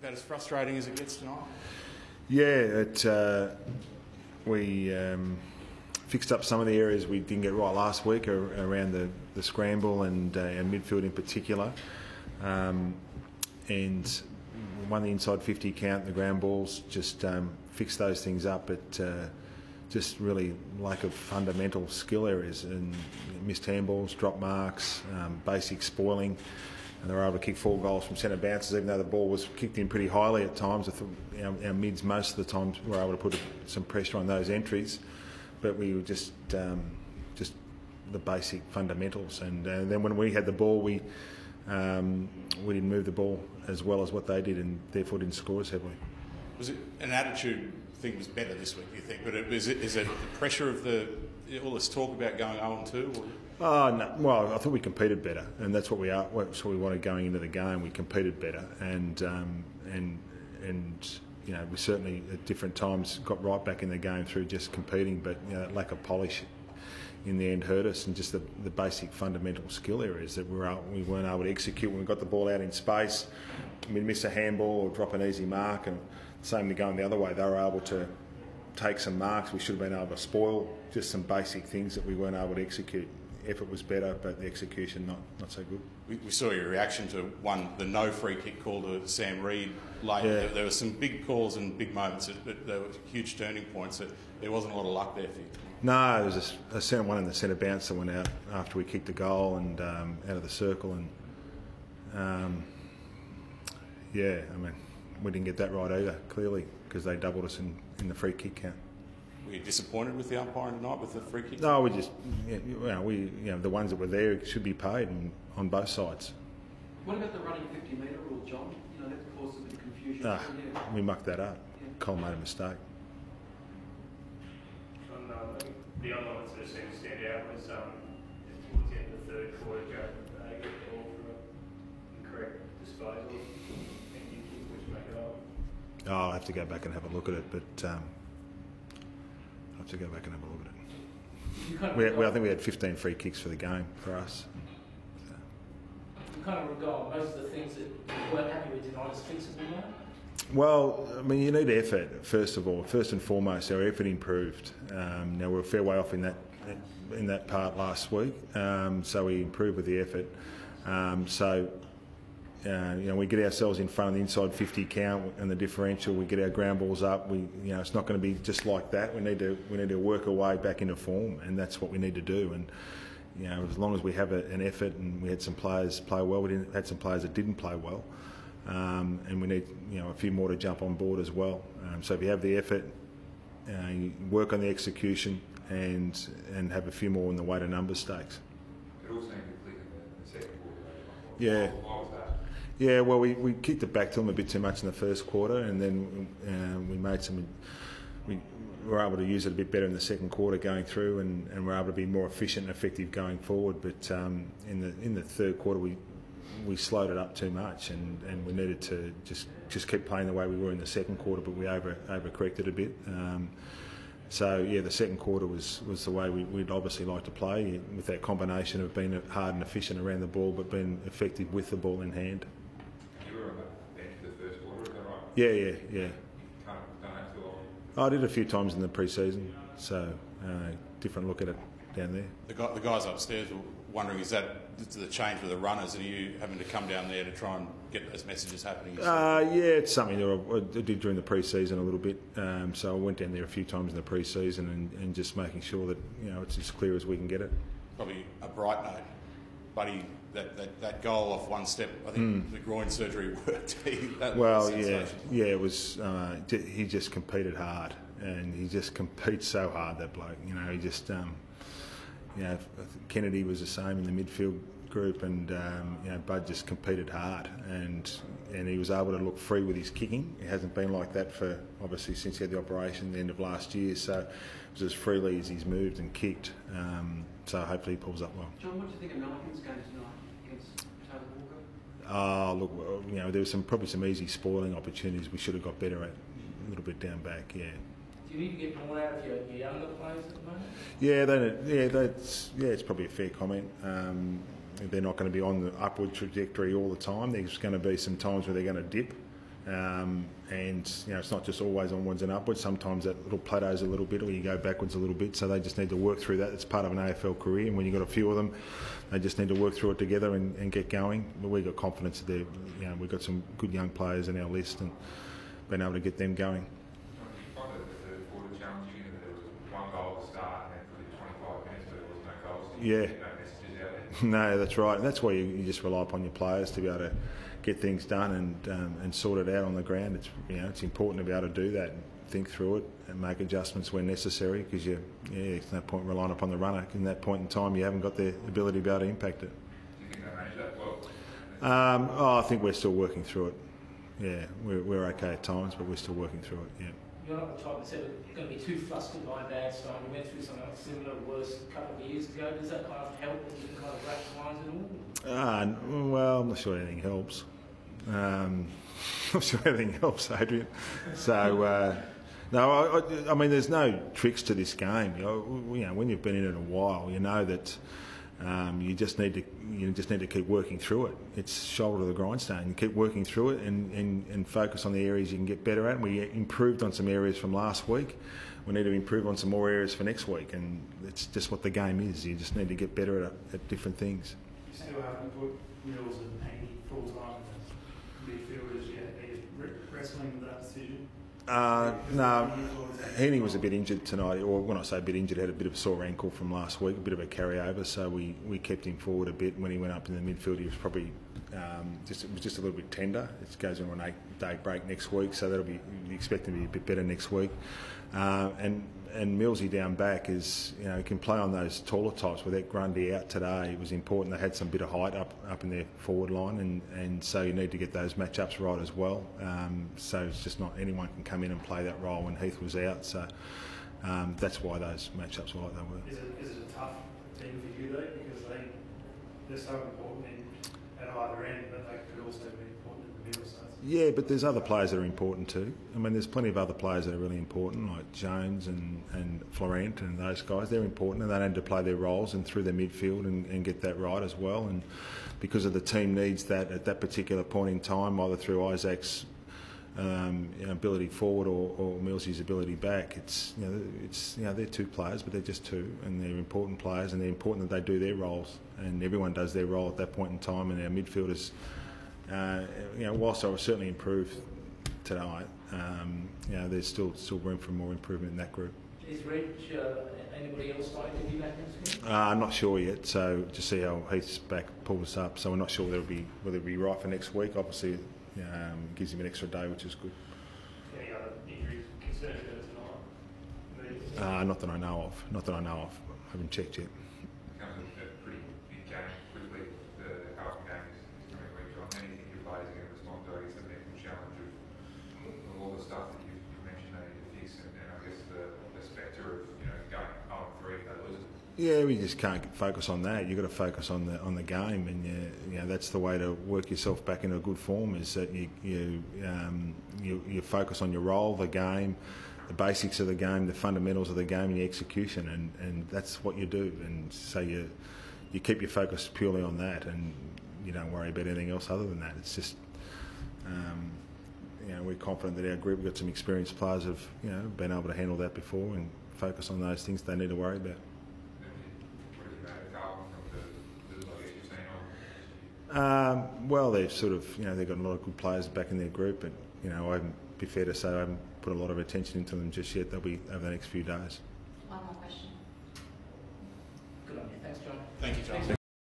about as frustrating as it gets tonight? Yeah, we fixed up some of the areas we didn't get right last week around the scramble and our midfield in particular. And won the inside 50 count, the ground balls, just fixed those things up, but just really lack of fundamental skill areas and missed handballs, drop marks, basic spoiling. And they were able to kick 4 goals from centre bounces, even though the ball was kicked in pretty highly at times. I thought our mids most of the times were able to put some pressure on those entries, but we were just the basic fundamentals. And then when we had the ball, we didn't move the ball as well as what they did, and therefore didn't score as heavily. Was it an attitude thing was better this week, do you think? But is it the pressure of all this talk about going 0-2? Oh no! Well, I thought we competed better, and that's what we are. That's what we wanted going into the game. We competed better, and you know, we certainly at different times got right back in the game through just competing. But you know, that lack of polish in the end hurt us, and just the basic fundamental skill areas that we weren't able to execute when we got the ball out in space. We'd miss a handball or drop an easy mark, and same to going the other way. They were able to take some marks we should have been able to spoil. Just some basic things that we weren't able to execute. Effort was better, but the execution not so good. We saw your reaction to the no free kick call to Sam Reid late. Yeah. There were some big calls and big moments. There were huge turning points. There wasn't a lot of luck there for you. No, there was a centre one in the centre bounce that went out after we kicked the goal and out of the circle, and yeah, I mean, we didn't get that right either, clearly, because they doubled us in the free kick count. Were you disappointed with the umpiring tonight with the free kick? No, we just, the ones that were there should be paid on both sides. What about the running 50-metre rule, John? You know, that caused a bit of confusion. We mucked that up. Yeah. Cole made a mistake. The other one that sort of seemed to stand out was towards the end of the third quarter, Jared got the ball for an incorrect disposal and you kick, which make it up. Oh, I'll have to go back and have a look at it, but I think we had 15 free kicks for the game for us. So. You kind of regard most of the things that you weren't happy with tonight as fixable now? Well, I mean, you need effort, first of all. First and foremost, our effort improved. Now, we're a fair way off in that part last week, so we improved with the effort. We get ourselves in front of the inside 50 count and the differential. We get our ground balls up. It's not going to be just like that. We need to work our way back into form, and that's what we need to do. And as long as we have an effort, and we had some players play well, we had some players that didn't play well, and we need a few more to jump on board as well. So if you have the effort, you work on the execution, and have a few more in the weight of numbers stakes. It all seemed to click in the second quarter. Yeah. Why was that? Yeah, well, we kicked it back to them a bit too much in the first quarter, and then we were able to use it a bit better in the second quarter going through, and we're able to be more efficient and effective going forward. But in the third quarter, we slowed it up too much, and we needed to just keep playing the way we were in the second quarter, but we overcorrected a bit. So yeah, the second quarter was the way we'd obviously like to play, with that combination of being hard and efficient around the ball, but being effective with the ball in hand. You were on the bench for the first quarter, is that right? Yeah. You can't have done that too often. I did a few times in the pre-season, so different look at it down there. The guys upstairs were wondering, is that the change with the runners, and are you having to come down there to try and get those messages happening? Yeah, it's something that I did during the pre-season a little bit. So I went down there a few times in the pre-season and just making sure that it's as clear as we can get it. Probably a bright note, buddy. That goal off one step, I think the groin surgery worked. It was. He just competed hard, and he just competes so hard. That bloke, he just. Kennedy was the same in the midfield group, and Bud just competed hard, and he was able to look free with his kicking. It hasn't been like that for obviously since he had the operation at the end of last year. So it was as freely as he's moved and kicked. So hopefully he pulls up well. John, what do you think of Milliken's game tonight against Taylor Walker? Oh, look, there was probably some easy spoiling opportunities we should have got better at, a little bit down back. Yeah. Do you need to get more out of your younger players at the moment? It's probably a fair comment. They're not going to be on the upward trajectory all the time. There's going to be some times where they're going to dip, And you know, it's not just always onwards and upwards. Sometimes that little plateaus a little bit, or you go backwards a little bit. So they just need to work through that. It's part of an AFL career, and when you've got a few of them, they just need to work through it together and get going. But we've got confidence that you know, we've got some good young players in our list, and been able to get them going. Did you find that the third quarter challenging in that there was one goal to start and then for 25 minutes there was no goals? Yeah. No messages out there? No, that's right. And that's why you just rely upon your players to be able to get things done and sort it out on the ground. It's, you know, it's important to be able to do that and think through it and make adjustments when necessary, because there's no point relying upon the runner. In that point in time, you haven't got the ability to be able to impact it. Do you think they managed that well? I think we're still working through it. Yeah, we're okay at times, but we're still working through it. Yeah. You're not the type that said we're going to be too flustered by a bad start. We went through something similar, worse, a couple of years ago. Does that kind of help that you can kind of rationalise it all? Well, I'm not sure anything helps. I'm not sure anything helps, Adrian. So, no, I mean, there's no tricks to this game. You know, when you've been in it a while, you know that you just need to keep working through it. It's shoulder to the grindstone. You keep working through it and focus on the areas you can get better at. We improved on some areas from last week. We need to improve on some more areas for next week, and it's just what the game is. You just need to get better at different things. You still haven't put Mills and Haney full time as midfielders yet. Are you wrestling with that decision? No, Heaney was a bit injured tonight, or when I say a bit injured, had a bit of a sore ankle from last week, a bit of a carryover, so we kept him forward a bit. When he went up in the midfield, he was probably just a little bit tender. It goes on an 8-day break next week, so that'll be, we expect him to be a bit better next week. And Millsy down back is, you know, he can play on those taller types. With that Grundy out today, it was important. They had some bit of height up in their forward line, and so you need to get those matchups right as well. So it's just not anyone can come in and play that role when Heath was out. So that's why those matchups were like they were. Is it a tough team for you though, because they're so important at either end, but they could also be important in the middle. So yeah, but there's other players that are important too. I mean, there's plenty of other players that are really important, like Jones and Florent and those guys. They're important, and they need to play their roles and through their midfield and get that right as well. And because of the team needs that at that particular point in time, either through Isaac's ability forward or Millsy's ability back, it's they're two players, but they're just two, and they're important players, and they're important that they do their roles, and everyone does their role at that point in time. And our midfielders, whilst I was certainly improved tonight, there's still room for more improvement in that group. Is Reg anybody else starting to be back next week? I'm not sure yet, so to see how Heath's back pulls up. So we're not sure whether it'll be right for next week. Obviously, gives him an extra day, which is good. Any other injuries concerns tonight? Not that I know of. I haven't checked yet. It becomes a pretty big game quickly. The half game is coming week on. How do you think your players are going to respond to, I guess, the mental challenge of all the stuff that you've mentioned they need to fix, and I guess the spectre of going 0-3 if they lose it? Yeah, we just can't focus on that. You've got to focus on the game, and that's the way to work yourself back into a good form. Is that you focus on your role, the game, the basics of the game, the fundamentals of the game, and the execution, and that's what you do. And so you keep your focus purely on that, and you don't worry about anything else other than that. It's just we're confident that our group, we've got some experienced players have been able to handle that before and focus on those things they need to worry about. Well, they've sort of, they've got a lot of good players back in their group, but I haven't, be fair to say, I haven't put a lot of attention into them just yet. They'll be over the next few days. One more question. Good on you. Thanks, John. Thank you, John.